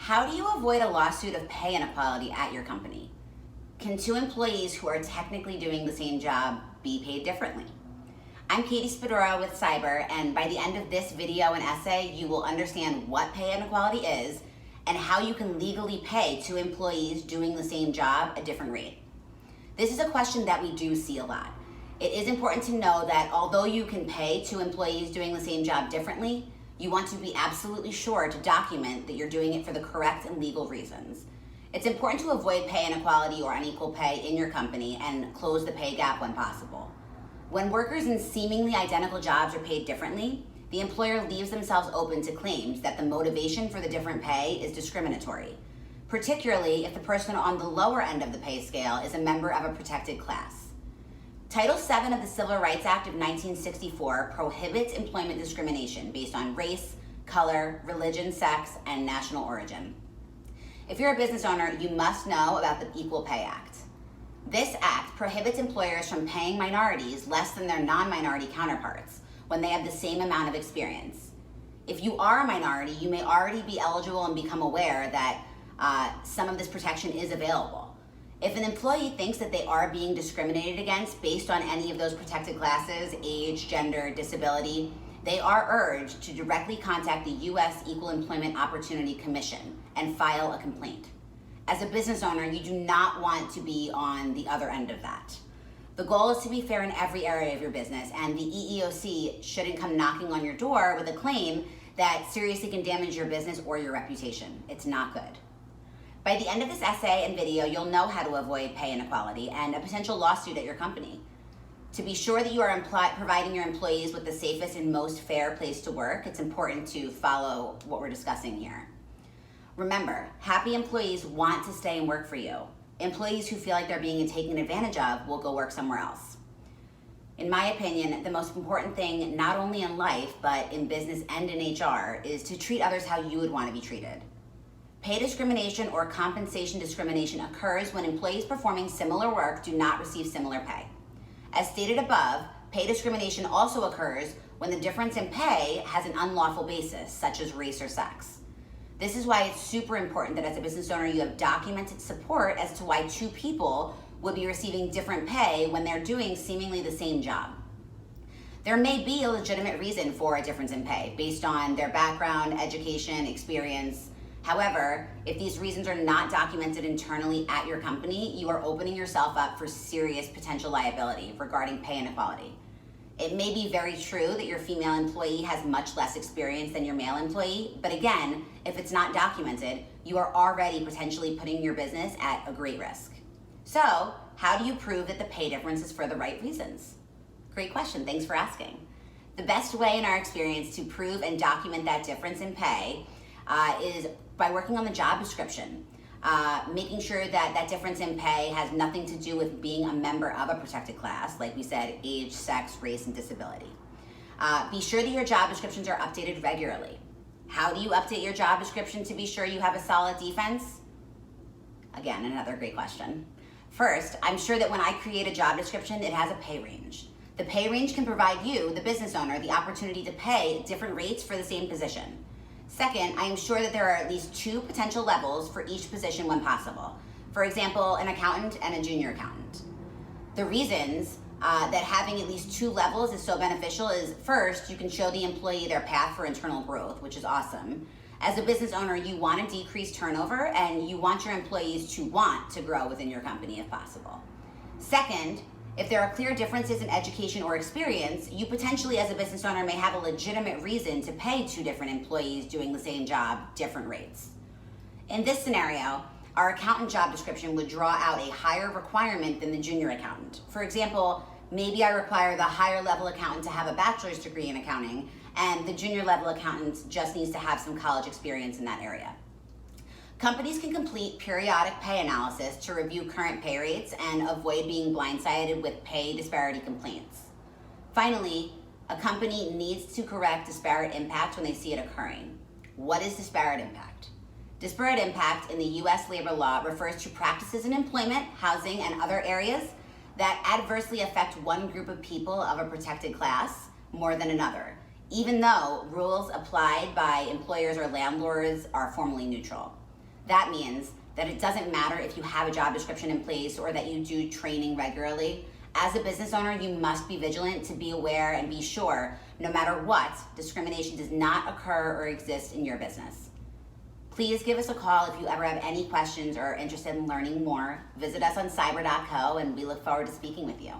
How do you avoid a lawsuit of pay inequality at your company? Can two employees who are technically doing the same job be paid differently? I'm Katie Spadora with Cyber, and by the end of this video and essay, you will understand what pay inequality is and how you can legally pay two employees doing the same job a different rate. This is a question that we do see a lot. It is important to know that although you can pay two employees doing the same job differently, you want to be absolutely sure to document that you're doing it for the correct and legal reasons. It's important to avoid pay inequality or unequal pay in your company and close the pay gap when possible. When workers in seemingly identical jobs are paid differently, the employer leaves themselves open to claims that the motivation for the different pay is discriminatory, particularly if the person on the lower end of the pay scale is a member of a protected class. Title VII of the Civil Rights Act of 1964 prohibits employment discrimination based on race, color, religion, sex, and national origin. If you're a business owner, you must know about the Equal Pay Act. This act prohibits employers from paying minorities less than their non-minority counterparts when they have the same amount of experience. If you are a minority, you may already be eligible and become aware that some of this protection is available. If an employee thinks that they are being discriminated against based on any of those protected classes, age, gender, disability, they are urged to directly contact the U.S. Equal Employment Opportunity Commission and file a complaint. As a business owner, you do not want to be on the other end of that. The goal is to be fair in every area of your business, and the EEOC shouldn't come knocking on your door with a claim that seriously can damage your business or your reputation. It's not good. By the end of this essay and video, you'll know how to avoid pay inequality and a potential lawsuit at your company. To be sure that you are providing your employees with the safest and most fair place to work, it's important to follow what we're discussing here. Remember, happy employees want to stay and work for you. Employees who feel like they're being taken advantage of will go work somewhere else. In my opinion, the most important thing, not only in life, but in business and in HR, is to treat others how you would want to be treated. Pay discrimination or compensation discrimination occurs when employees performing similar work do not receive similar pay. As stated above, pay discrimination also occurs when the difference in pay has an unlawful basis, such as race or sex. This is why it's super important that as a business owner you have documented support as to why two people would be receiving different pay when they're doing seemingly the same job. There may be a legitimate reason for a difference in pay based on their background, education, experience. However, if these reasons are not documented internally at your company, you are opening yourself up for serious potential liability regarding pay inequality. It may be very true that your female employee has much less experience than your male employee, but again, if it's not documented, you are already potentially putting your business at a great risk. So, how do you prove that the pay difference is for the right reasons? Great question, thanks for asking. The best way in our experience to prove and document that difference in pay is by working on the job description, making sure that that difference in pay has nothing to do with being a member of a protected class, like we said, age, sex, race, and disability. Be sure that your job descriptions are updated regularly. How do you update your job description to be sure you have a solid defense? Again, another great question. First, I'm sure that when I create a job description, it has a pay range. The pay range can provide you, the business owner, the opportunity to pay different rates for the same position. Second, I am sure that there are at least two potential levels for each position when possible. For example, an accountant and a junior accountant. The reasons that having at least two levels is so beneficial is, first, you can show the employee their path for internal growth, which is awesome. As a business owner, you want to decrease turnover and you want your employees to want to grow within your company if possible. Second, if there are clear differences in education or experience, you potentially as a business owner may have a legitimate reason to pay two different employees doing the same job different rates. In this scenario, our accountant job description would draw out a higher requirement than the junior accountant. For example, maybe I require the higher level accountant to have a bachelor's degree in accounting, and the junior level accountant just needs to have some college experience in that area. Companies can complete periodic pay analysis to review current pay rates and avoid being blindsided with pay disparity complaints. Finally, a company needs to correct disparate impact when they see it occurring. What is disparate impact? Disparate impact in the U.S. labor law refers to practices in employment, housing, and other areas that adversely affect one group of people of a protected class more than another, even though rules applied by employers or landlords are formally neutral. That means that it doesn't matter if you have a job description in place or that you do training regularly. As a business owner, you must be vigilant to be aware and be sure, no matter what, discrimination does not occur or exist in your business. Please give us a call if you ever have any questions or are interested in learning more. Visit us on cyber.co, and we look forward to speaking with you.